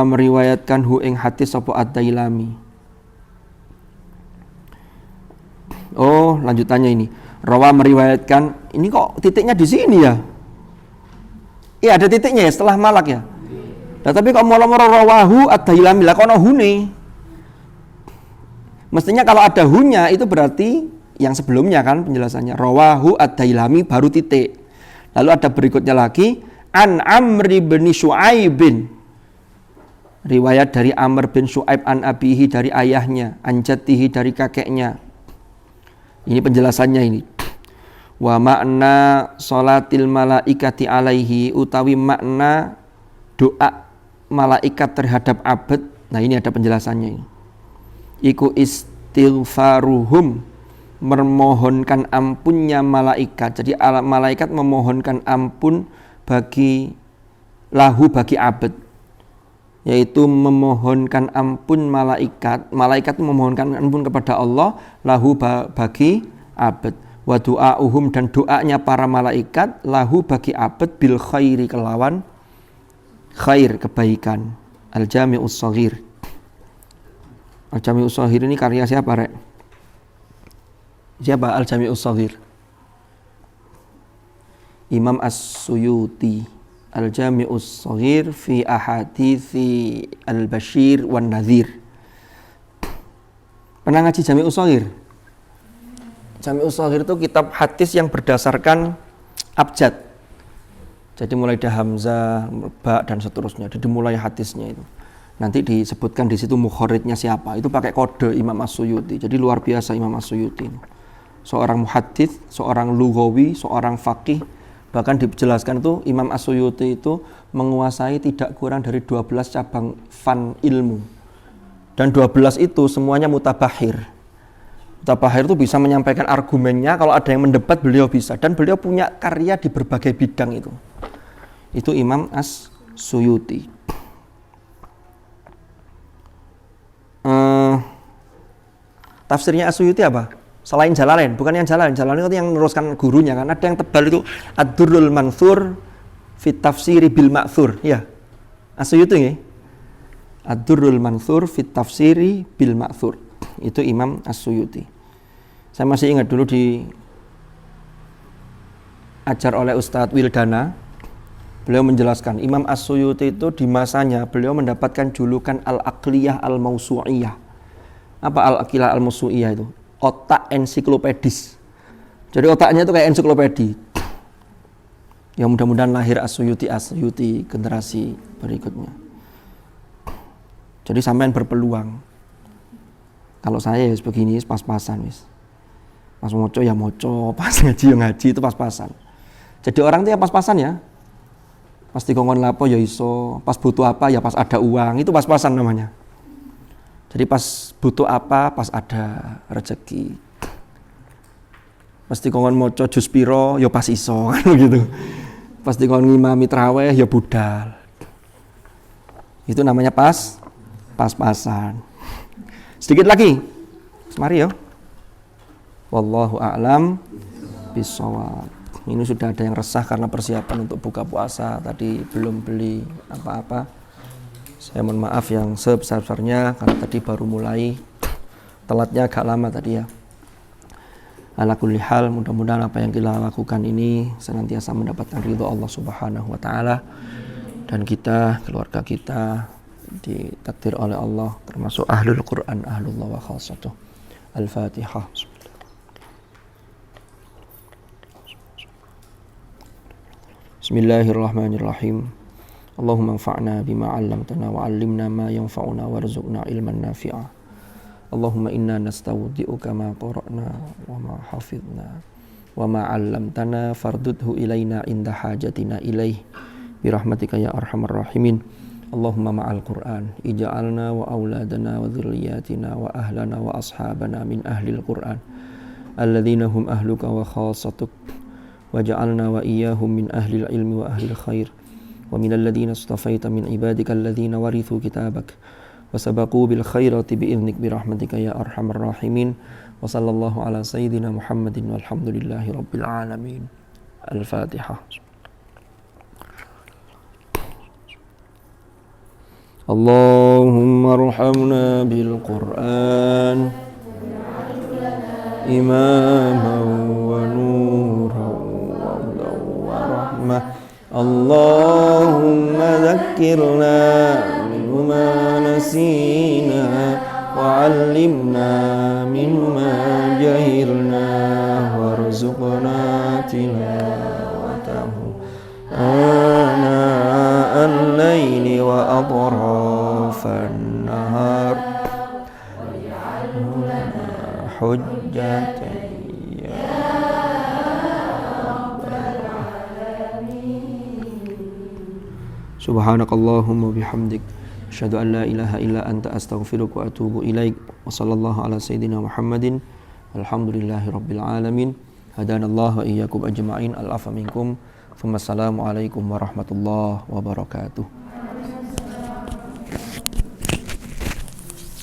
meriwayatkan hu ing hadis sapa ad-Dailami. Oh, lanjutannya ini. Rawa meriwayatkan, ini kok titiknya di sini ya? Iya, ada titiknya ya setelah malak ya. Nah, tapi kok mula-mula rawahu ad-Dailami lah kono hune. Mestinya kalau ada hunya itu berarti yang sebelumnya kan penjelasannya rawahu ad-Dailami baru titik. Lalu ada berikutnya lagi an Amr bin Syu'aibin. Riwayat dari Amr bin Syu'aib an abihi dari ayahnya, an jaddihi dari kakeknya. Ini penjelasannya ini. Wa makna salatil malaikati alaihi utawi makna doa malaikat terhadap abad. Nah, ini ada penjelasannya ini. Iku istighfaruhum memohonkan ampunnya malaikat. Jadi malaikat memohonkan ampun bagi abad. Yaitu memohonkan ampun malaikat memohonkan ampun kepada Allah lahu bagi abad wa du'auhum dan doanya para malaikat lahu bagi abad bil khairi kelawan khair kebaikan. Al-Jami'us Shaghir. Al-Jami'us Shaghir ini karya siapa, Rek? Siapa Al-Jami'us Shaghir? Imam As-Suyuti. Al-Jami'us Shaghir fi ahadithi al-Bashir wan Nadhir. Pernah ngaji Jami'us Shaghir? Jami'us Shaghir itu kitab hadis yang berdasarkan abjad. Jadi mulai dari Hamzah, Ba dan seterusnya. Jadi dimulai hadisnya itu. Nanti disebutkan di situ mukhoridnya siapa. Itu pakai kode Imam As-Suyuti. Jadi luar biasa Imam As-Suyuti. Seorang muhaddits, seorang lughawi, seorang faqih. Bahkan dijelaskan itu Imam As-Suyuti itu menguasai tidak kurang dari 12 cabang fan ilmu. Dan 12 itu semuanya mutabahir. Mutabahir itu bisa menyampaikan argumennya, kalau ada yang mendebat beliau bisa. Dan beliau punya karya di berbagai bidang itu. Itu Imam As-Suyuti. Tafsirnya As-Suyuti apa? Selain Jalalain, bukan yang Jalalain itu yang meneruskan gurunya kan. Ada yang tebal itu Ad-Durrul Mansur fi Tafsiri bil Ma'thur. Ya. As-Suyuti nggih. Ad-Durrul Mansur fi Tafsiri bil Ma'thur. Itu Imam As-Suyuti. Saya masih ingat dulu di diajar oleh Ustadz Wildana. Beliau menjelaskan Imam As-Suyuti itu di masanya beliau mendapatkan julukan Al-Aqliyah Al-Mausu'iyah. Apa Al-Aqliyah Al-Mausu'iyah itu? Otak ensiklopedis. Jadi otaknya itu kayak ensiklopedi. Ya mudah-mudahan lahir As-Suyuti generasi berikutnya. Jadi sampean berpeluang. Kalau saya ya begini pas-pasan wis. Pas moco ya moco, pas ngaji ya ngaji, itu pas-pasan. Jadi orang itu ya pas-pasan ya. Pas dikongkon lapo ya iso, pas butuh apa ya pas ada uang, itu pas-pasan namanya. Jadi pas butuh apa, pas ada rezeki. Pas dikongkon moco jus piro ya pas iso kan begitu. Pas dikongkon ngimami traweh ya budal. Itu namanya pas-pasan. Sedikit lagi. Mari ya. Wallahu a'lam bishawab. Ini sudah ada yang resah karena persiapan untuk buka puasa. Tadi belum beli apa-apa. Saya mohon maaf yang sebesar-besarnya karena tadi baru mulai. Telatnya agak lama tadi ya. Ala kulli hal, mudah-mudahan apa yang kita lakukan ini senantiasa mendapatkan ridho Allah Subhanahu wa taala, dan kita, keluarga kita ditakdir oleh Allah termasuk ahlul Quran, ahlullah wa khassatuh. Al-Fatihah. Bismillahirrahmanirrahim. Allahumma anfa'na bima 'allamtana wa 'allimna ma yanfa'una warzuqna ilman nafi'a. Allahumma inna nastawdi'uka ma qara'na wa ma hafidna wa ma 'allamtana fardudhu ilaina inda hajatina ilaih birahmatika ya arhamar rahimin. Allahumma ma'al Qur'an ij'alna wa auladana wa dhurriyyatina wa ahlana wa ashabana min ahlil Qur'an alladzina hum ahluka wa khassatuk waj'alna wa iyyahum min ahlil ilmi wa ahlil khair wa minal ladzina istafaita min ibadika alladzina warithu kitabak wa sabaqu bil khairati bi idnik bi rahmatika ya arhamar rahimin. Wa sallallahu ala sayyidina Muhammadin walhamdulillahi rabbil alamin. Al-Fatihah. Allahumma arhamna bil Qur'an imaman wa nuran Allahumma dhakkirna minhu ma nasina wa 'allimna minhu ma jahilna warzuqna tilawatahu ana al-laili wa atrafan nahar hujjatan Subhanakallahumma bihamdik asyhadu an la ilaha illa anta astaghfiruka wa atubu ilaik. Wa sallallahu ala sayyidina Muhammadin alhamdulillahi rabbil alamin. Hadanallahu wa iyyakum ajma'in. Al-afa minkum. Assalamu alaikum warahmatullahi wabarakatuh.